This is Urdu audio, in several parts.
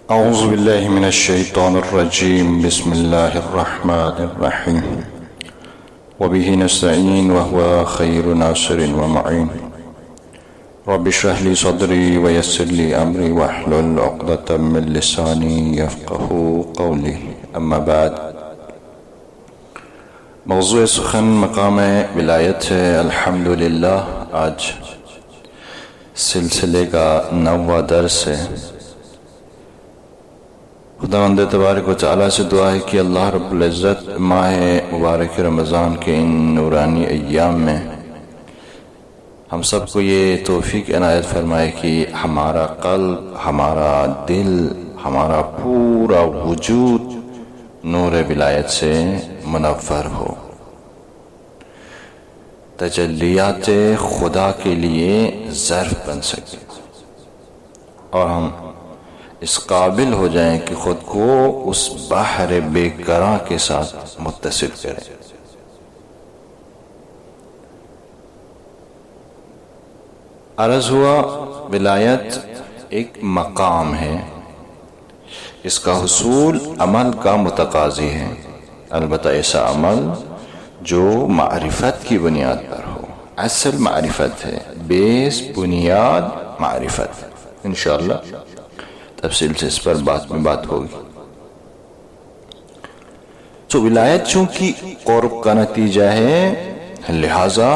أعوذ بالله من الشيطان الرجيم بسم الله الرحمن الرحيم وبه نستعين وهو خير ناصر ومعين رب اشرح لي صدري ويسر لي أمري واحلل عقدة من لساني يفقه قولي أما بعد موضوع سخن مقام ولایت ہے الحمدللہ. آج سلسلے کا 9واں درس ہے. خداوند تبارک و تعالیٰ سے دعا ہے کہ اللہ رب العزت ماہ مبارک رمضان کے ان نورانی ایام میں ہم سب کو یہ توفیق عنایت فرمائے کہ ہمارا قلب، ہمارا دل، ہمارا پورا وجود نور ولایت سے منور ہو، تجلیات خدا کے لیے ظرف بن سکے اور ہم اس قابل ہو جائیں کہ خود کو اس بحر بے کراں کے ساتھ متصل کریں. عرض ہوا ولایت ایک مقام ہے، اس کا حصول عمل کا متقاضی ہے، البتہ ایسا عمل جو معرفت کی بنیاد پر ہو. اصل معرفت ہے، بیس بنیاد معرفت. انشاءاللہ تفصیل سے اس پر بات ہوگی. تو ولایت چونکہ قرب کا نتیجہ ہے، لہذا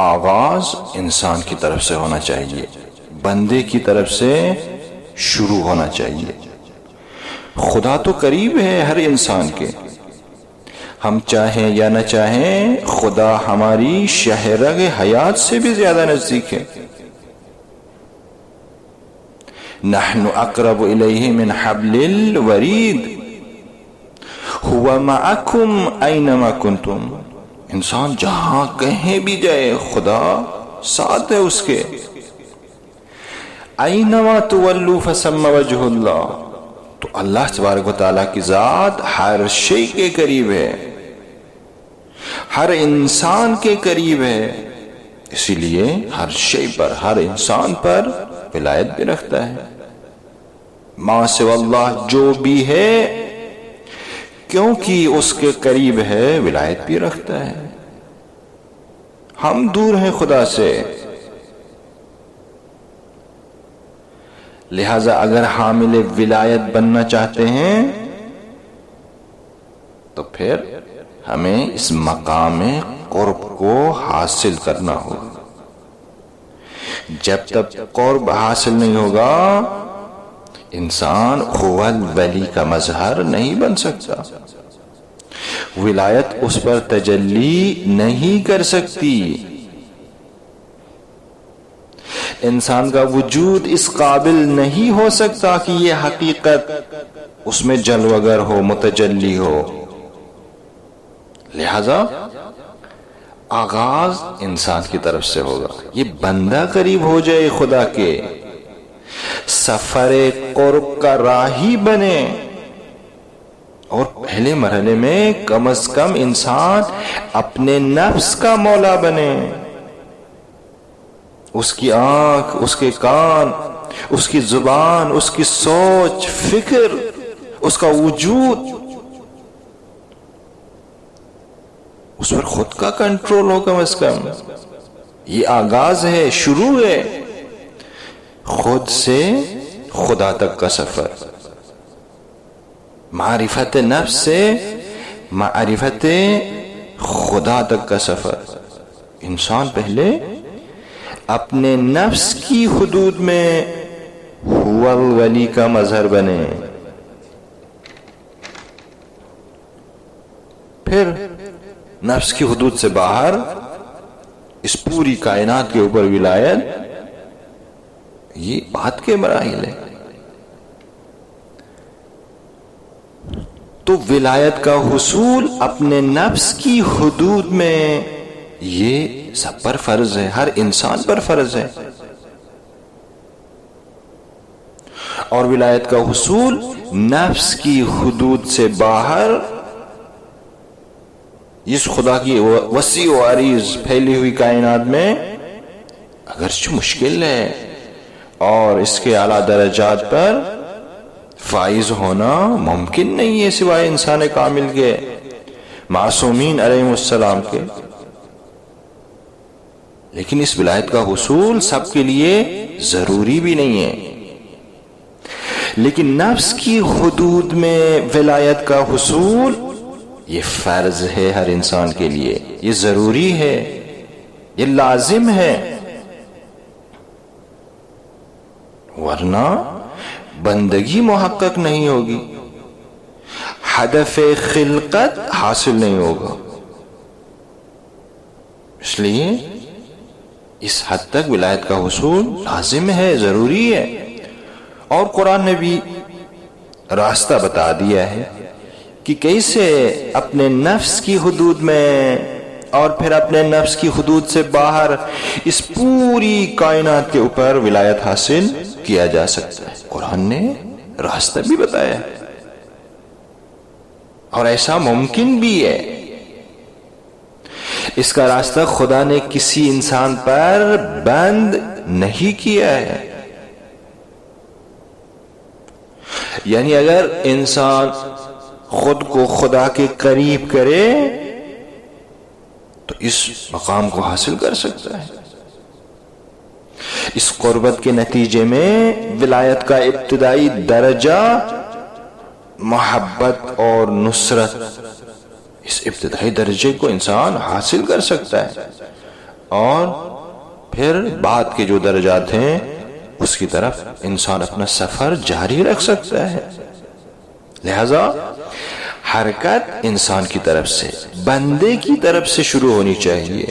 آغاز انسان کی طرف سے ہونا چاہیے، بندے کی طرف سے شروع ہونا چاہیے. خدا تو قریب ہے ہر انسان کے، ہم چاہیں یا نہ چاہیں خدا ہماری شہرگ حیات سے بھی زیادہ نزدیک ہے. نحن اقرب الیہ من حبل الورید هو معکم اینما کنتم. انسان جہاں کہیں بھی جائے خدا ساتھ ہے اس کے. اینما تولوا فثم وجہ اللہ. تو اللہ تبارک و تعالیٰ کی ذات ہر شے کے قریب ہے، ہر انسان کے قریب ہے، اسی لیے ہر شے پر، ہر انسان پر ولایت بھی رکھتا ہے. ما سوى اللہ جو بھی ہے کیونکہ اس کے قریب ہے ولایت بھی رکھتا ہے. ہم دور ہیں خدا سے، لہذا اگر حامل ولایت بننا چاہتے ہیں تو پھر ہمیں اس مقام قرب کو حاصل کرنا ہوگا. جب تک قرب حاصل نہیں ہوگا انسان هو الولی کا مظہر نہیں بن سکتا، ولایت اس پر تجلی نہیں کر سکتی. انسان کا وجود اس قابل نہیں ہو سکتا کہ یہ حقیقت اس میں جلوگر ہو، متجلی ہو. لہذا آغاز انسان کی طرف سے ہوگا. یہ بندہ قریب ہو جائے خدا کے، سفر قرب کا راہی بنے، اور پہلے مرحلے میں کم از کم انسان اپنے نفس کا مولا بنے. اس کی آنکھ، اس کے کان، اس کی زبان، اس کی سوچ، فکر، اس کا وجود، اس پر خود کا کنٹرول ہو. کم از کم یہ آغاز ہے، شروع ہے خود سے خدا تک کا سفر. معرفت نفس سے معرفت خدا تک کا سفر. انسان پہلے اپنے نفس کی حدود میں هو الولی کا مظہر بنے، پھر نفس کی حدود سے باہر اس پوری کائنات کے اوپر ولایت. یہ بات کے مراحل ہے. تو ولایت کا حصول اپنے نفس کی حدود میں یہ سب پر فرض ہے، ہر انسان پر فرض ہے. اور ولایت کا حصول نفس کی حدود سے باہر اس خدا کی وسیع و عریض پھیلی ہوئی کائنات میں اگرچہ مشکل ہے، اور اس کے اعلیٰ درجات پر فائز ہونا ممکن نہیں ہے سوائے انسان کامل کے، معصومین علیہ السلام کے۔ لیکن اس ولایت کا حصول سب کے لیے ضروری بھی نہیں ہے، لیکن نفس کی حدود میں ولایت کا حصول یہ فرض ہے ہر انسان کے لیے، یہ ضروری ہے، یہ لازم ہے، ورنہ بندگی محقق نہیں ہوگی، ہدف خلقت حاصل نہیں ہوگا۔ اس لیے اس حد تک ولایت کا حصول لازم ہے، ضروری ہے، اور قرآن نے بھی راستہ بتا دیا ہے کہ کیسے اپنے نفس کی حدود میں اور پھر اپنے نفس کی حدود سے باہر اس پوری کائنات کے اوپر ولایت حاصل کیا جا سکتا ہے۔ قرآن نے راستہ بھی بتایا ہے، اور ایسا ممکن بھی ہے۔ اس کا راستہ خدا نے کسی انسان پر بند نہیں کیا ہے، یعنی اگر انسان خود کو خدا کے قریب کرے تو اس مقام کو حاصل کر سکتا ہے۔ اس قربت کے نتیجے میں ولایت کا ابتدائی درجہ محبت اور نصرت، اس ابتدائی درجے کو انسان حاصل کر سکتا ہے، اور پھر بعد کے جو درجات ہیں اس کی طرف انسان اپنا سفر جاری رکھ سکتا ہے۔ لہذا حرکت انسان کی طرف سے، بندے کی طرف سے شروع ہونی چاہیے۔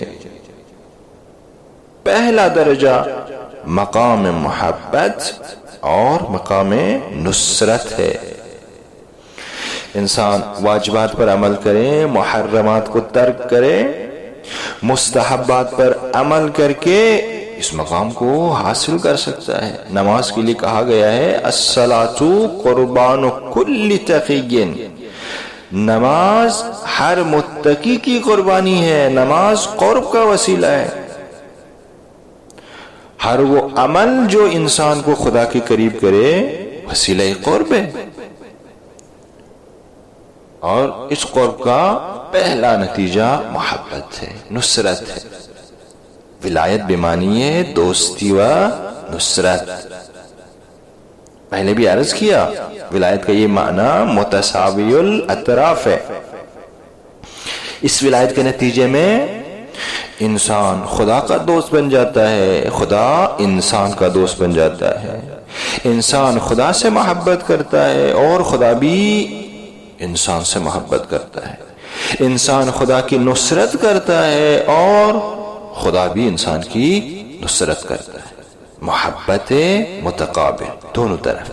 پہلا درجہ مقام محبت اور مقام نصرت ہے۔ انسان واجبات پر عمل کرے، محرمات کو ترک کرے، مستحبات پر عمل کر کے اس مقام کو حاصل کر سکتا ہے۔ نماز کے لیے کہا گیا ہے الصلاۃ قربان کل تقی، نماز ہر متقی کی قربانی ہے، نماز قرب کا وسیلہ ہے۔ ہر وہ عمل جو انسان کو خدا کے قریب کرے وسیلہ قرب ہے، اور اس قرب کا پہلا نتیجہ محبت ہے، نصرت ہے۔ ولایت بمانی ہے دوستی و نصرت۔ پہلے بھی عرض کیا ولایت کا یہ معنی متساوی الاطراف ہے۔ اس ولایت کے نتیجے میں انسان خدا کا دوست بن جاتا ہے، خدا انسان کا دوست بن جاتا ہے، انسان خدا سے محبت کرتا ہے اور خدا بھی انسان سے محبت کرتا ہے، انسان خدا کی نصرت کرتا ہے اور خدا بھی انسان کی نصرت کرتا ہے۔ محبت متقابل دونوں طرف،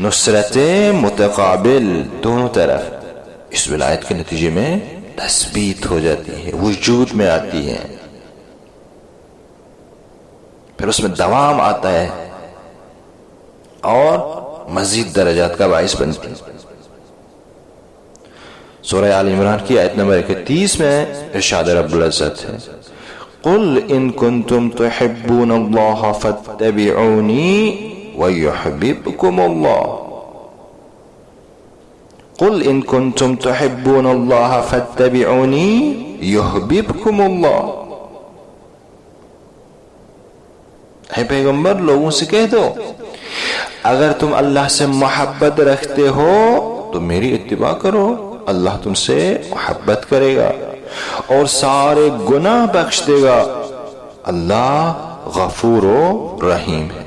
نصرت متقابل دونوں طرف اس ولایت کے نتیجے میں تثبیت ہو جاتی ہے، وجود میں آتی ہے، پھر اس میں دوام آتا ہے اور مزید درجات کا باعث بنتی ہے۔ سورہ آل عمران کی آیت نمبر 31 میں ارشاد رب العزت ہے قل ان کنتم تحبون اللہ فاتبعونی ویحببکم اللہ، قل ان کنتم تحبون اللہ فاتبعونی یحببکم اللہ۔ اے پیغمبر لوگوں سے کہہ دو اگر تم اللہ سے محبت رکھتے ہو تو میری اتباع کرو، اللہ تم سے محبت کرے گا اور سارے گناہ بخش دے گا، اللہ غفور و رحیم ہے۔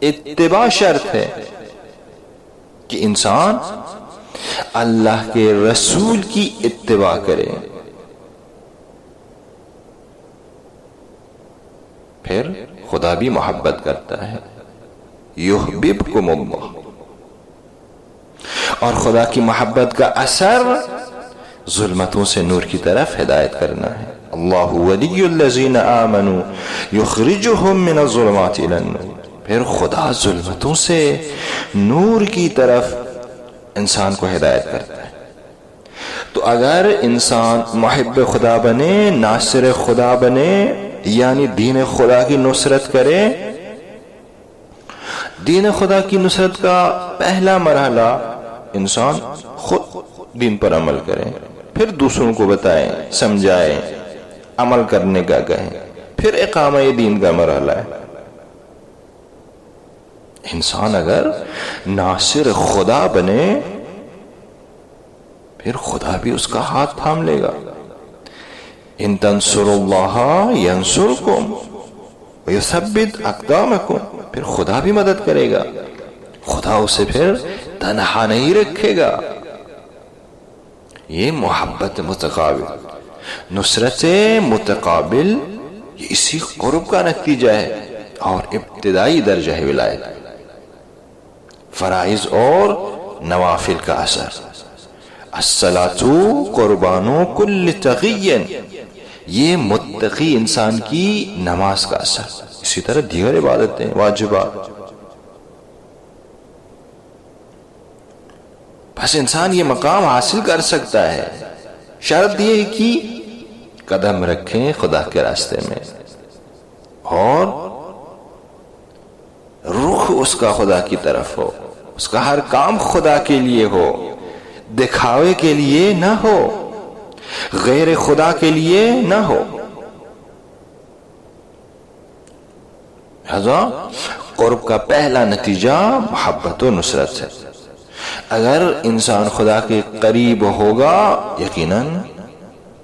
اتباع شرط ہے کہ انسان اللہ کے رسول کی اتباع کرے، پھر خدا بھی محبت کرتا ہے، یحببکم اللہ، اور خدا کی محبت کا اثر ظلمتوں سے نور کی طرف ہدایت کرنا ہے۔ اللہ ولی الذین آمنوا یخرجہم من الظلمات الی النور، پھر خدا ظلمتوں سے نور کی طرف انسان کو ہدایت کرتا ہے۔ تو اگر انسان محب خدا بنے، ناصر خدا بنے، یعنی دین خدا کی نصرت کرے، دین خدا کی نصرت کا پہلا مرحلہ انسان خود دین پر عمل کرے، پھر دوسروں کو بتائیں، سمجھائیں، عمل کرنے کا کہیں، پھر اقامہ دین کا مرحلہ ہے۔ انسان اگر ناصر خدا بنے پھر خدا بھی اس کا ہاتھ تھام لے گا۔ ان تنصروا اللہ ینصرکم ویثبت اقدامکم، پھر خدا بھی مدد کرے گا، خدا اسے پھر تنہا نہیں رکھے گا۔ یہ محبت متقابل، نصرت متقابل، یہ اسی قرب کا نتیجہ ہے اور ابتدائی درجہ ہے ولایت۔ فرائض اور نوافل کا اثر، الصلاۃ قربان کل تقی، یہ متقی انسان کی نماز کا اثر۔ اسی طرح دیگر عبادتیں، واجبات۔ بس انسان یہ مقام حاصل کر سکتا ہے، شرط یہ کہ قدم رکھیں خدا کے راستے میں اور رخ اس کا خدا کی طرف ہو، اس کا ہر کام خدا کے لیے ہو، دکھاوے کے لیے نہ ہو، غیر خدا کے لیے نہ ہو۔ لہذا قرب کا پہلا نتیجہ محبت و نصرت ہے۔ اگر انسان خدا کے قریب ہوگا یقیناً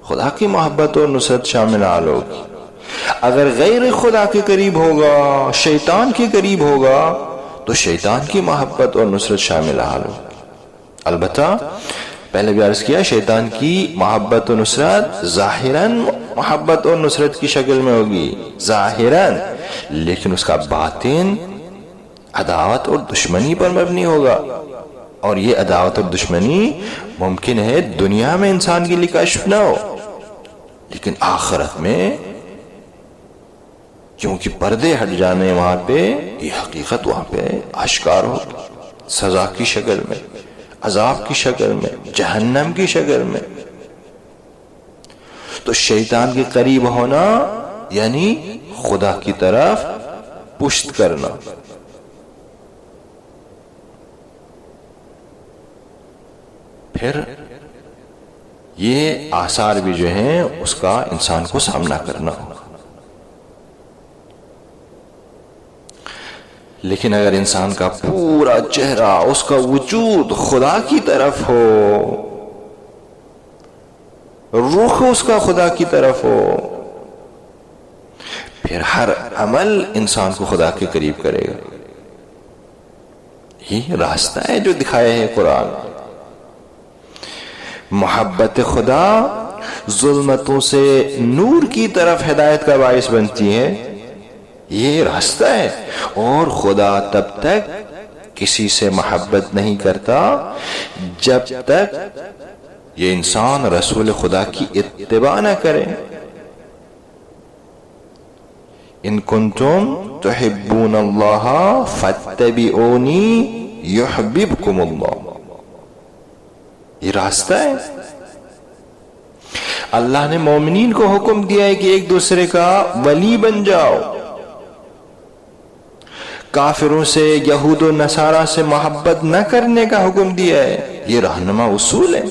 خدا کی محبت اور نصرت شامل حال ہوگی۔ اگر غیر خدا کے قریب ہوگا، شیطان کے قریب ہوگا، تو شیطان کی محبت اور نصرت شامل حال ہوگی۔ البتہ پہلے بھی عرض کیا، شیطان کی محبت و نصرت ظاہراً محبت اور نصرت کی شکل میں ہوگی، ظاہراً، لیکن اس کا باطن عداوت اور دشمنی پر مبنی ہوگا، اور یہ عداوت اور دشمنی ممکن ہے دنیا میں انسان کے لیے کشف نہ ہو، لیکن آخرت میں کیونکہ پردے ہٹ جانے وہاں پہ یہ حقیقت وہاں پہ آشکار ہو، سزا کی شکل میں، عذاب کی شکل میں، جہنم کی شکل میں۔ تو شیطان کے قریب ہونا یعنی خدا کی طرف پشت کرنا۔ پھر یہ آثار بھی جو ہیں اس کا انسان کو سامنا کرنا ہوگا۔ لیکن اگر انسان کا پورا چہرہ، اس کا وجود خدا کی طرف ہو، رخ اس کا خدا کی طرف ہو، پھر ہر عمل انسان کو خدا کے قریب کرے گا۔ یہ راستہ ہے جو دکھایا ہے قرآن۔ محبت خدا ظلمتوں سے نور کی طرف ہدایت کا باعث بنتی ہے، یہ راستہ ہے۔ اور خدا تب تک کسی سے محبت نہیں کرتا جب تک یہ انسان رسول خدا کی اتباع نہ کرے۔ ان کنتم تحبون اللہ فاتبعونی یحببکم اللہ، یہ راستہ ہے۔ اللہ نے مومنین کو حکم دیا ہے کہ ایک دوسرے کا ولی بن جاؤ، کافروں سے، یہود و نصارہ سے محبت نہ کرنے کا حکم دیا ہے، یہ رہنما اصول ہے۔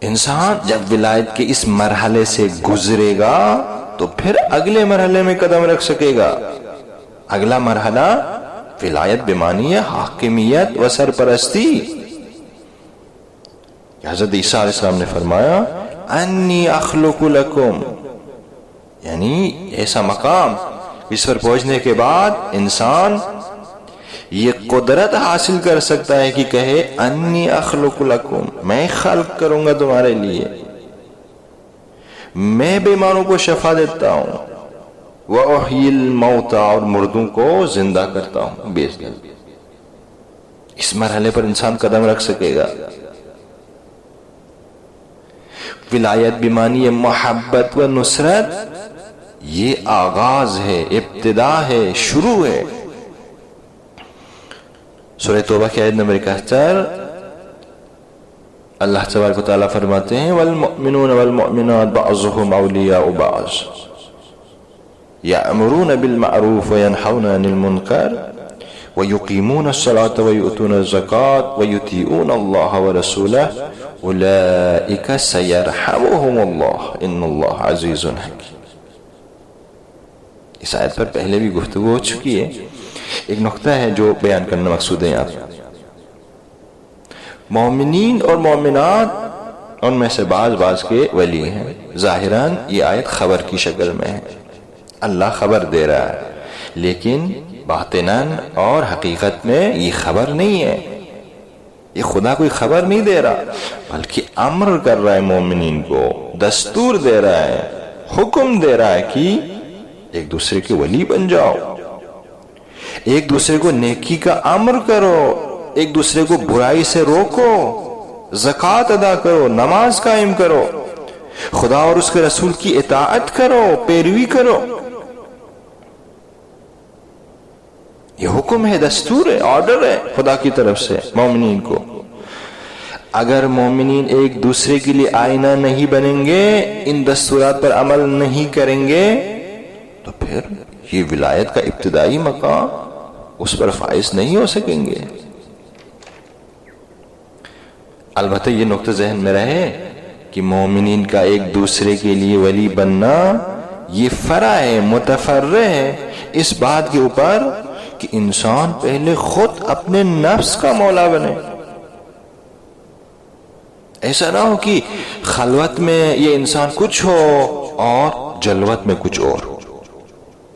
انسان جب ولایت کے اس مرحلے سے گزرے گا تو پھر اگلے مرحلے میں قدم رکھ سکے گا۔ اگلا مرحلہ ولایت بمعنی حاکمیت و سرپرستی۔ حضرت عیسیٰ علیہ السلام نے فرمایا انی اخلق لکم، یعنی ایسا مقام اس پر پہنچنے کے بعد انسان یہ قدرت حاصل کر سکتا ہے کہ کہے انی اخلق لکم، میں خلق کروں گا تمہارے لیے، میں بیماروں کو شفا دیتا ہوں، وَأُحْيِي الْمَوْتَى، اور مردوں کو زندہ کرتا ہوں۔ اس مرحلے پر انسان قدم رکھ سکے گا۔ ولایت بمعنی محبت و نصرت، یہ آغاز ہے، ابتدا ہے، شروع ہے۔ سورہ توبہ کی آیت نمبر 71 اللہ تبارک و تعالیٰ فرماتے ہیں وَالْمُؤْمِنُونَ وَالْمُؤْمِنَاتُ بَعْضُهُمْ أَوْلِيَاءُ بَعْضٍ، یأمرون بالمعروف وینہون عن المنکر ویقیمون الصلاة ویؤتون الزکاة ویطیعون اللہ ورسولہ اولئک سیرحمهم اللہ ان اللہ عزیز حکیم. اس آیت پر پہلے بھی گفتگو ہو چکی ہے. ایک نقطہ ہے جو بیان کرنا مقصود ہے یہاں پر. مومنین اور مومنات ان میں سے بعض کے ولی ہیں. ظاہراً یہ آیت خبر کی شکل میں ہے، اللہ خبر دے رہا ہے، لیکن باطناً اور حقیقت میں یہ خبر نہیں ہے. یہ خدا کوئی خبر نہیں دے رہا، بلکہ امر کر رہا ہے مومنین کو، دستور دے رہا ہے، حکم دے رہا ہے کہ ایک دوسرے کے ولی بن جاؤ، ایک دوسرے کو نیکی کا امر کرو، ایک دوسرے کو برائی سے روکو، زکوٰۃ ادا کرو، نماز قائم کرو، خدا اور اس کے رسول کی اطاعت کرو، پیروی کرو. یہ حکم ہے، دستور ہے، آرڈر ہے خدا کی طرف سے مومنین کو. اگر مومنین ایک دوسرے کے لیے آئینہ نہیں بنیں گے، ان دستورات پر عمل نہیں کریں گے، تو پھر یہ ولایت کا ابتدائی مقام اس پر فائز نہیں ہو سکیں گے. البتہ یہ نقطہ ذہن میں رہے کہ مومنین کا ایک دوسرے کے لیے ولی بننا یہ فرع ہے، متفرع ہے اس بات کے اوپر کہ انسان پہلے خود اپنے نفس کا مولا بنے. ایسا نہ ہو کہ خلوت میں یہ انسان کچھ ہو اور جلوت میں کچھ اور.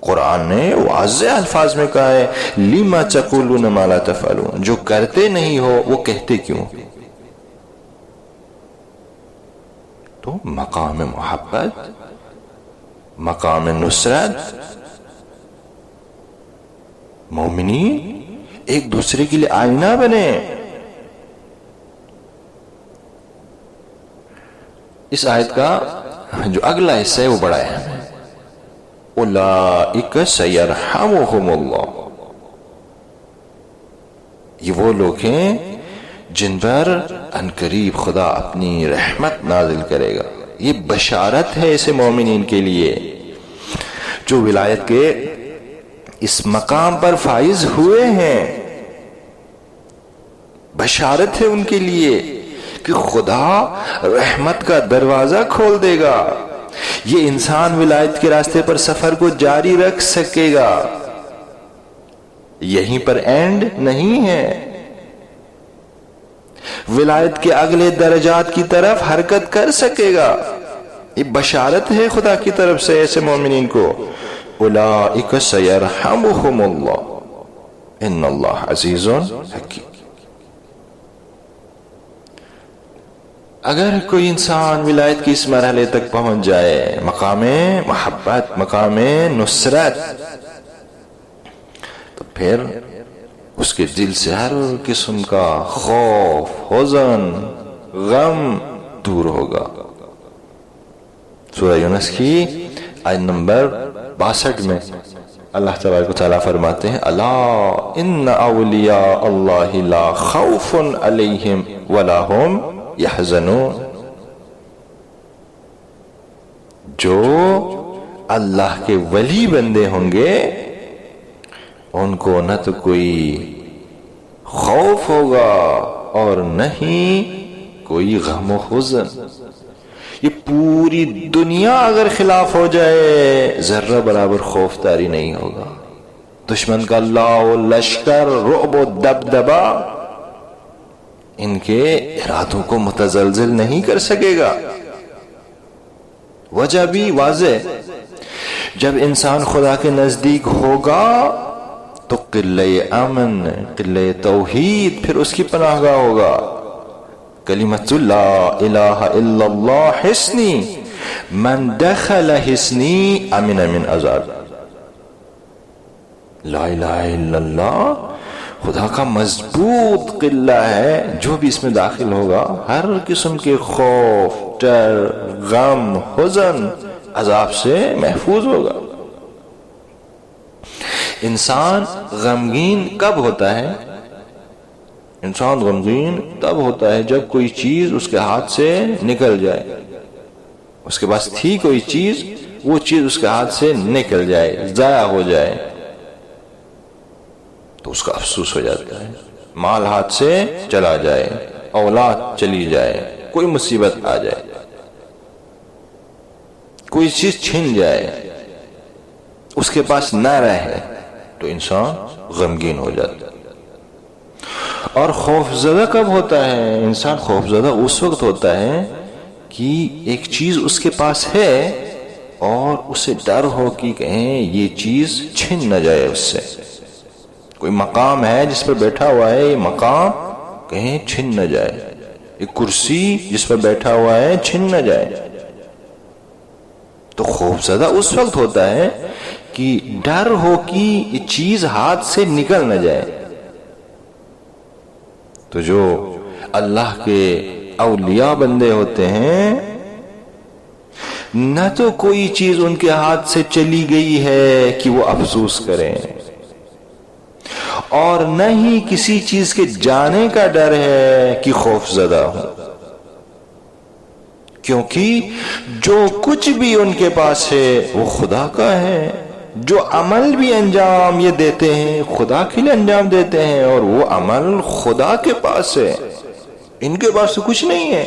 قرآن نے واضح الفاظ میں کہا ہے لِمَا تَقُولُونَ مَا لَا تَفْعَلُونَ، جو کرتے نہیں ہو وہ کہتے کیوں؟ تو مقام محبت، مقام نصرت، مومنین ایک دوسرے کے لیے آئینہ بنے. اس آیت کا جو اگلا حصہ ہے وہ بڑا اہم ہے. اولئک سیرحمهم اللہ، یہ وہ لوگ ہیں جن پر عنقریب خدا اپنی رحمت نازل کرے گا. یہ بشارت ہے ایسے مومنین کے لیے جو ولایت کے اس مقام پر فائز ہوئے ہیں. بشارت ہے ان کے لیے کہ خدا رحمت کا دروازہ کھول دے گا. یہ انسان ولایت کے راستے پر سفر کو جاری رکھ سکے گا، یہیں پر اینڈ نہیں ہے. ولایت کے اگلے درجات کی طرف حرکت کر سکے گا. یہ بشارت ہے خدا کی طرف سے ایسے مومنین کو. اولئک سیرحمهم اللہ ان اللہ عزیز حکیم. اگر کوئی انسان ولایت کی اس مرحلے تک پہنچ جائے، مقام محبت، مقام نصرت، تو پھر اس کے دل سے ہر قسم کا خوف، حزن، غم دور ہوگا. سورہ یونس کی آیت نمبر 62 میں اللہ تبارک و تعالیٰ فرماتے ہیں الا ان اولیاء اللہ لا خوف علیہم ولا هم یحزنون. جو اللہ کے ولی بندے ہوں گے ان کو نہ تو کوئی خوف ہوگا اور نہ ہی کوئی غم و حزن. یہ پوری دنیا اگر خلاف ہو جائے ذرہ برابر خوف تاری نہیں ہوگا. دشمن کا لاؤ لشکر، رعب و دبدبا ان کے ارادوں کو متزلزل نہیں کر سکے گا. وجہ بھی واضح، جب انسان خدا کے نزدیک ہوگا تو قلعہ امن، قلعہ توحید پھر اس کی پناہ گاہ ہوگا. کلمۃ لا الہ الا اللہ حصنی من دخل حصنی امن من عذاب. لا الہ الا اللہ خدا کا مضبوط قلعہ ہے، جو بھی اس میں داخل ہوگا ہر قسم کے خوف، ڈر، غم، حزن، عذاب سے محفوظ ہوگا. انسان غمگین کب ہوتا ہے؟ انسان غمگین تب ہوتا ہے جب کوئی چیز اس کے ہاتھ سے نکل جائے. اس کے پاس تھی کوئی چیز، وہ چیز اس کے ہاتھ سے نکل جائے، ضائع ہو جائے، تو اس کا افسوس ہو جاتا ہے. مال ہاتھ سے چلا جائے، اولاد چلی جائے، کوئی مصیبت آ جائے، کوئی چیز چھن جائے، اس کے پاس نہ رہے، تو انسان غمگین ہو جاتا ہے. اور خوفزدہ کب ہوتا ہے؟ انسان خوفزدہ اس وقت ہوتا ہے کہ ایک چیز اس کے پاس ہے اور اسے ڈر ہو کہ کہیں یہ چیز چھن نہ جائے اس سے. کوئی مقام ہے جس پر بیٹھا ہوا ہے، یہ مقام کہیں چھن نہ جائے، ایک کرسی جس پر بیٹھا ہوا ہے چھن نہ جائے. تو خوفزدہ اس وقت ہوتا ہے کہ ڈر ہو کہ یہ چیز ہاتھ سے نکل نہ جائے. تو جو اللہ کے اولیاء بندے ہوتے ہیں، نہ تو کوئی چیز ان کے ہاتھ سے چلی گئی ہے کہ وہ افسوس کریں، اور نہ ہی کسی چیز کے جانے کا ڈر ہے کہ خوف زدہ ہوں. کیونکہ جو کچھ بھی ان کے پاس ہے وہ خدا کا ہے. جو عمل بھی انجام یہ دیتے ہیں خدا کے لیے انجام دیتے ہیں، اور وہ عمل خدا کے پاس ہے، ان کے پاس تو کچھ نہیں ہے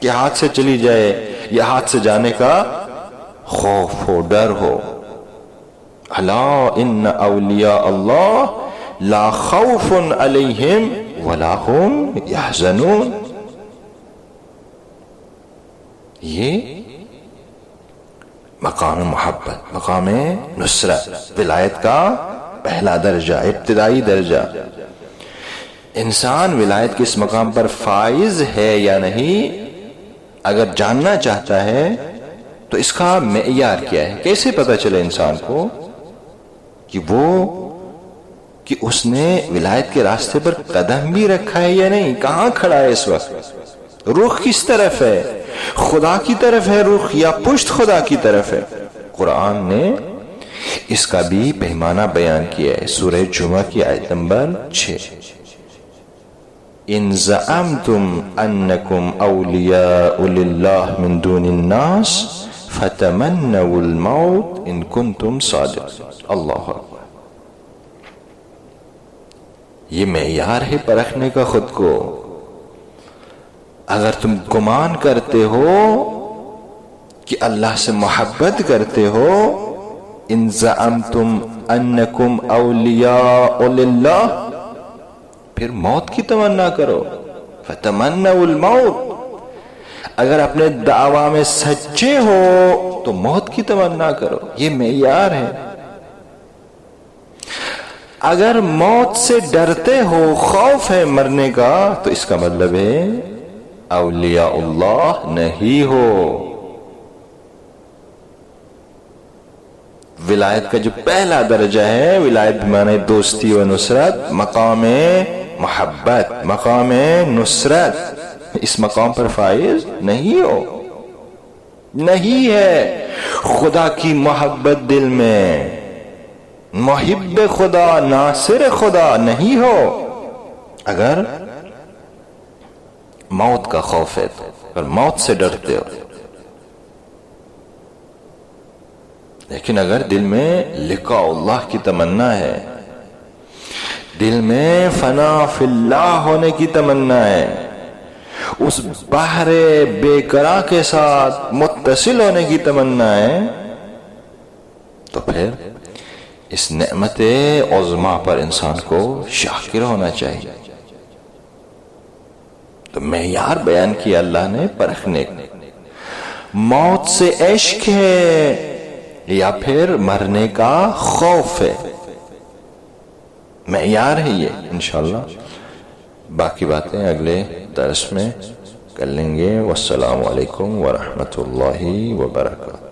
کہ ہاتھ سے چلی جائے یا ہاتھ سے جانے کا خوف ہو، ڈر ہو. الا ان اولیاء اللہ لا خوف علیہم ولا هم يحزنون. یہ مقام محبت، مقام نصرت، ولایت کا پہلا درجہ، ابتدائی درجہ. انسان ولایت کے اس مقام پر فائز ہے یا نہیں، اگر جاننا چاہتا ہے تو اس کا معیار کیا ہے؟ کیسے پتہ چلے انسان کو کہ اس نے ولایت کے راستے پر قدم بھی رکھا ہے یا نہیں؟ کہاں کھڑا ہے اس وقت؟ رخ کس طرف ہے؟ خدا کی طرف ہے رخ یا پشت خدا کی طرف ہے؟ قرآن نے اس کا بھی پیمانہ بیان کیا ہے. سورہ جمعہ کی آیت نمبر 6. ان زعمتم انکم اولیاء للہ من دون الناس فتمنوا الموت ان کنتم صادقین. اللہ اکبر. یہ معیار ہے پرکھنے کا خود کو. اگر تم گمان کرتے ہو کہ اللہ سے محبت کرتے ہو، ان زعمتم انکم اولیاء للہ، پھر موت کی تمنا کرو. فتمنوا الموت، اگر اپنے دعویٰ میں سچے ہو تو موت کی تمنا کرو. یہ معیار ہے. اگر موت سے ڈرتے ہو، خوف ہے مرنے کا، تو اس کا مطلب ہے اولیاء اللہ نہیں ہو. ولایت کا جو پہلا درجہ ہے، ولایت بمعنی دوستی و نصرت، مقام محبت، مقام نصرت، اس مقام پر فائز نہیں ہو. نہیں ہے خدا کی محبت دل میں، محب خدا، ناصر خدا نہیں ہو. اگر موت کا خوف ہے، اگر موت سے ڈرتے ہو. لیکن اگر دل میں لقاء اللہ کی تمنا ہے، دل میں فنا فی اللہ ہونے کی تمنا ہے، اس بحر بے قرار کے ساتھ متصل ہونے کی تمنا ہے، تو پھر اس نعمت عظمیٰ پر انسان کو شاکر ہونا چاہیے. تو معیار بیان کیا اللہ نے پرکھنے کا. موت سے عشق ہے یا پھر مرنے کا خوف ہے، معیار ہے یہ. انشاءاللہ باقی باتیں اگلے درس میں کر لیں گے. والسلام علیکم ورحمۃ اللہ وبرکاتہ.